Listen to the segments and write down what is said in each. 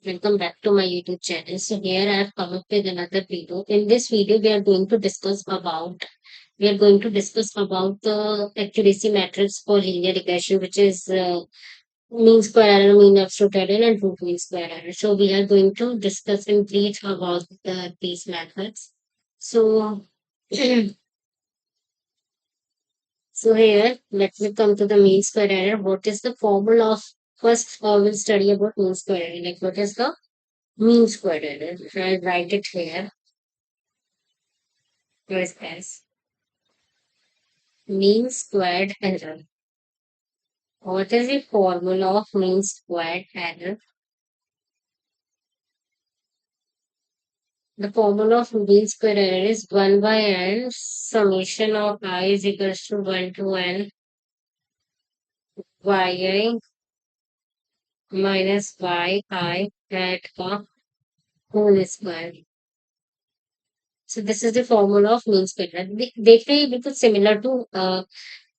Welcome back to my YouTube channel. So here I have come up with another video. In this video, we are going to discuss about the accuracy matrix for linear regression, which is mean square error, mean absolute error, and root mean square error. So we are going to discuss in brief about these methods. So so here, let me come to the mean square error. What is the formula of first? We'll study about mean square error. Like what is the mean square error? I'll write it here. Where's S? Mean squared error. What is the formula of mean squared error? The formula of mean square error is 1 by n summation of I is equals to 1 to n yi minus yi hat का whole square. So this is the formula of mean square error. देख रहे हैं बिल्कुल similar to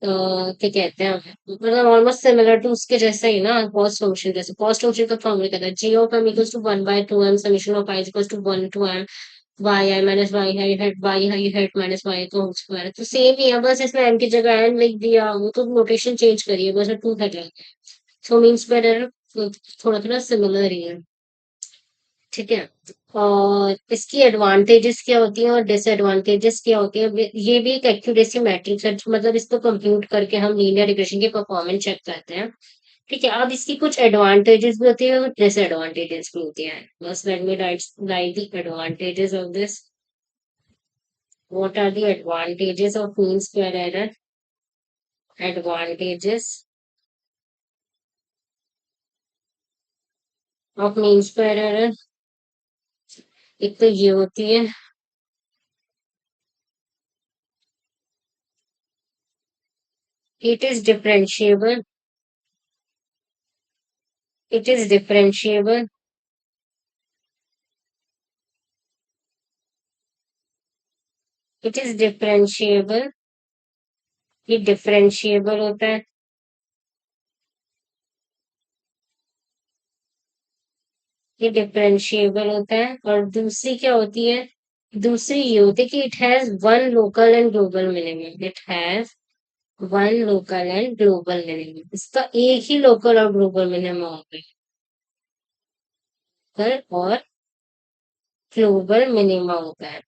क्या कहते हैं मतलब almost similar to उसके जैसा ही ना कॉस्ट फंक्शन जैसे कॉस्ट फंक्शन का फॉर्मूला कहता है J of M equals to 1 by 2 M summation of I equals to 1 to M Y I minus Y I head minus Y का होल स्क्वायर तो सेम ही है बस इसमें एम की जगह एन लिख दिया वो तो नोटेशन चेंज करिए बस टू हट गया सो मीन्स बेटर थोड़ा थोड़ा सिमिलर ही है ठीक है और इसकी एडवांटेजेस क्या होती हैं और डिसएडवांटेजेस क्या होती है ये भी एक एक्यूरेसी मैट्रिक्स है मतलब इसको कंप्यूट करके हम लीनियर रिग्रेशन की परफॉर्मेंस चेक करते हैं ठीक है अब इसकी कुछ एडवांटेजेस भी होती है और डिसएडवांटेजेस भी होती है बस let me write the advantages of this what are the advantages of mean square error advantages of mean square error एक तो ये होती है it is differentiable it is differentiable it is differentiable ये डिफरेंशिएबल होता है ये डिफरेंशिएबल होता है और दूसरी क्या होती है दूसरी ये होती है कि it has one local and global minimum it has one local and global minimum इसका एक ही लोकल और ग्लोबल मिनिमम होता है और ग्लोबल मिनिमम होता है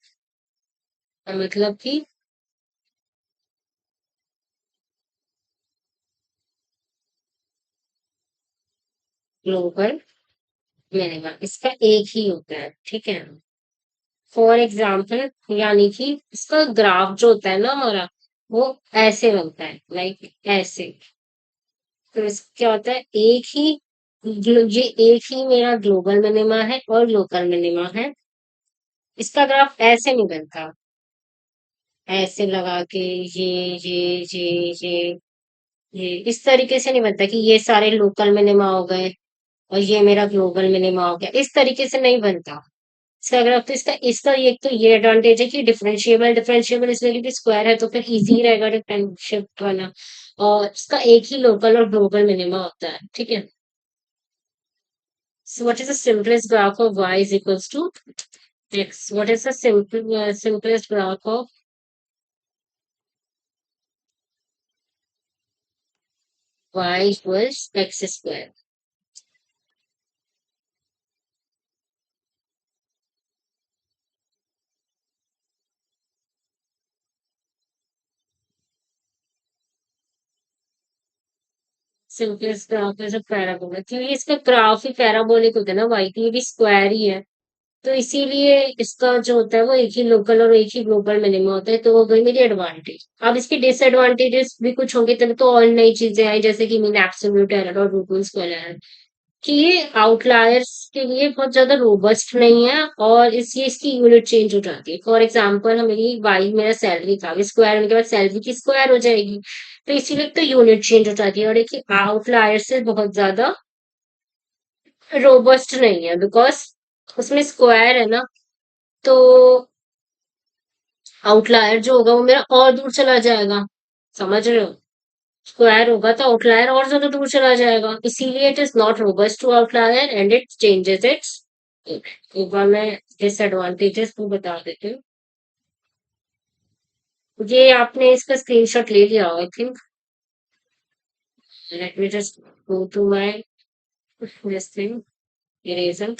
मतलब कि ग्लोबल मिनिमम इसका एक ही होता है ठीक है फॉर एग्जाम्पल यानी कि इसका ग्राफ जो होता है ना हमारा वो ऐसे बनता है लाइक ऐसे तो क्या होता है ये एक ही मेरा ग्लोबल मिनिमा है और लोकल मिनिमा है इसका ग्राफ ऐसे नहीं बनता ऐसे लगा के ये ये इस तरीके से नहीं बनता कि ये सारे लोकल मिनिमा हो गए और ये मेरा ग्लोबल मिनिमा हो गया इस तरीके से नहीं बनता इसका अगर आप तो इसका इसका एक तो ये एडवांटेज है कि डिफरेंशिएबल इसलिए क्योंकि स्क्वायर है तो फिर इजी रहेगा डिफरेंशिएट करना और इसका एक ही लोकल और ग्लोबल मिनिमा होता है ठीक है so what is the simplest graph of y is equals to x what is the simplest graph of y equals x square simplest graph is a parabola क्योंकि इसका ग्राफ ही parabolic होता है ना y के लिए भी स्क्वायर ही है तो इसीलिए इसका जो होता है वो एक ही लोकल और एक ही ग्लोबल मिनिमम होता है तो वो गई मेरी एडवांटेज अब इसके डिसएडवांटेजेस भी कुछ होंगे तभी तो और नई चीजें आई जैसे कि मीन एब्सोल्यूट एरर और रूट मीन स्क्वायर एरर कि ये आउटलायर्स के लिए बहुत ज्यादा रोबस्ट नहीं है और इसलिए इसकी यूनिट चेंज हो जाती है फॉर एग्जाम्पल मेरी वाई मेरा सैलरी था स्क्वायर होने के बाद सैलरी की स्क्वायर हो जाएगी तो इसीलिए तो यूनिट चेंज हो जाती है और एक आउटलायर से बहुत ज्यादा रोबस्ट नहीं है बिकॉज उसमें स्क्वायर है ना तो आउटलायर जो होगा वो मेरा और दूर चला जाएगा समझ रहे हो स्क्वायर होगा तो आउटलायर और ज्यादा दूर चला जाएगा, इसीलिए it is not robust to outlier and it changes its. एक बार मैं डिसएडवांटेजेस को बता देती हूँ। ये आपने इसका स्क्रीनशॉट ले लिया I think. Let me just go to my this thing, eraser.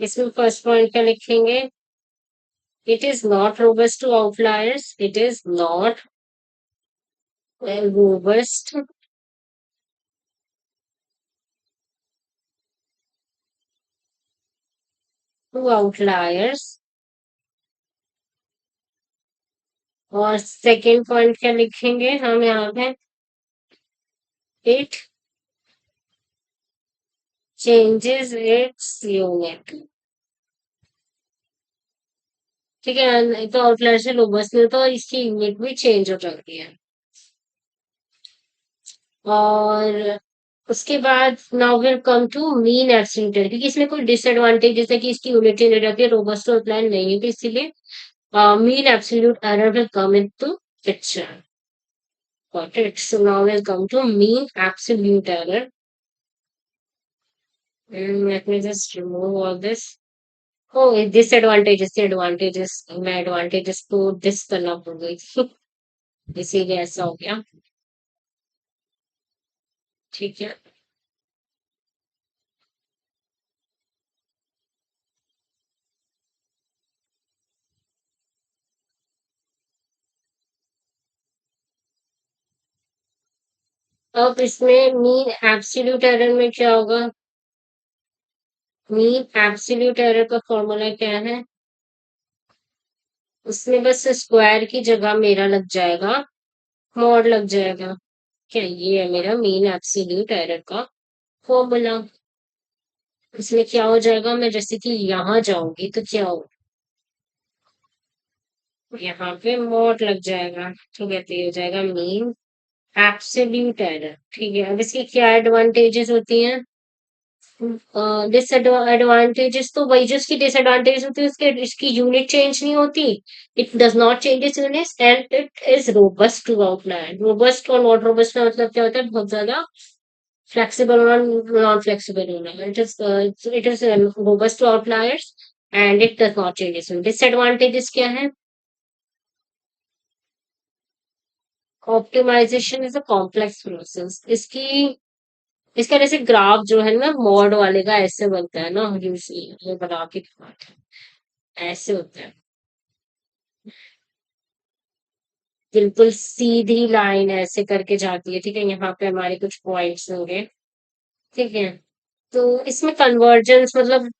इसमें फर्स्ट पॉइंट क्या लिखेंगे? It is not robust to outliers, it is not robust to outliers. और सेकेंड पॉइंट क्या लिखेंगे हम यहाँ पे? It changes its unit. ठीक है, नहीं तो आउटलायर से लोबस में तो इसकी यूनिट भी चेंज हो जाती है। और उसके बाद now will come to mean absolute error, क्योंकि इसमें कोई डिसएडवांटेज जैसे कि इसकी यूनिट चेंज हो जाती है, रोबस्ट आउटलायर नहीं है, तो इसीलिए mean absolute error will come into picture. Got it. So now we'll come to mean absolute error. And let me just remove all this. Oh, disadvantages से advantages, मैं advantages को डिस करना भूल गई थी। इसीलिए ऐसा हो गया। ठीक है। अब इसमें मीन एब्सोल्यूट एरर में क्या होगा? मीन एब्सोल्यूट एरर का फॉर्मूला क्या है? उसमें बस स्क्वायर की जगह मेरा लग जाएगा, मॉड लग जाएगा। क्या ये है मेरा मीन एब्सोल्यूट एरर का फॉर्मूला? इसमें क्या हो जाएगा, मैं जैसे कि यहाँ जाऊंगी तो क्या हो, यहाँ पे मॉड लग जाएगा। ठीक है, तो ये हो जाएगा मीन एब्सोल्यूट एरर। ठीक है, अब इसकी क्या एडवांटेजेस होती हैं? डिसएडवांटेजेस तो वही जो इसकी डिसएडवांटेज होती है, उसके इसकी यूनिट चेंज नहीं होती। It does not change its unit and it is robust to outlier. Robust और नॉट रोबस्ट का मतलब क्या होता है? बहुत ज्यादा फ्लेक्सिबल होना, नॉन फ्लेक्सिबल होना। It is robust to outliers and it does not change its unit. Disadvantages क्या है? Optimisation is a complex process. इसकी इसका जैसे ग्राफ जो है ना मॉड वाले का ऐसे बनता है ना, यूजली ये बना के दिखाते हैं, ऐसे होता है। बिल्कुल सीधी लाइन ऐसे करके जाती है। ठीक है, यहाँ पे हमारे कुछ पॉइंट्स होंगे। ठीक है, तो इसमें कन्वर्जेंस मतलब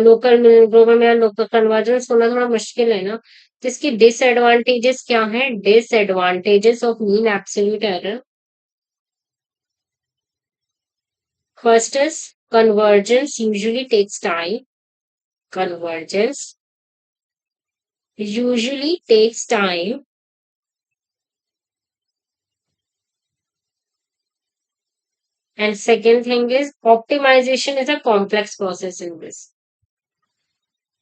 लोकल में, ग्लोबल में लोकल कन्वर्जेंस होना थोड़ा मुश्किल है ना। तो इसकी डिसएडवांटेजेस क्या है? Disadvantages of mean absolute error. First is convergence usually takes time. Convergence usually takes time. And second thing is optimization is a complex process in this.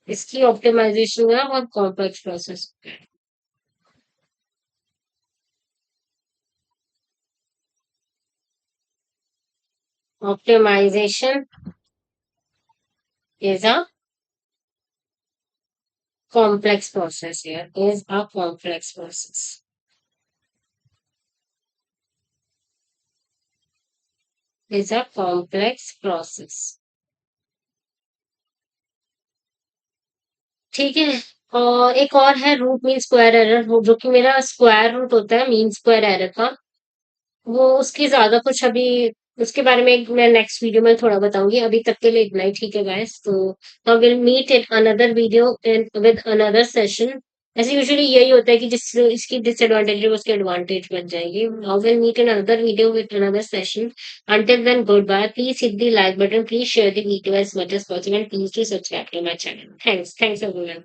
इसकी ऑप्टिमाइजेशन है बहुत complex process. Optimisation is a complex process here, is a complex process, is a complex process। ठीक है, और एक और है root mean square error, जो कि मेरा स्क्वायर रूट होता है मीन स्क्वायर एरर का। वो उसकी ज्यादा कुछ अभी उसके बारे में मैं नेक्स्ट वीडियो में थोड़ा बताऊंगी। अभी तक के लिए इतना ही। ठीक है गाइस, तो I will meet in another video with another session. ऐसे यूजुअली यही होता है कि जिस इसकी डिसएडवांटेज है उसकी एडवांटेज बन जाएगी। I will meet in another video with another session. Until then good bye. Please hit the like button, please share the video as much as possible, please do subscribe to my channel. Thanks everyone.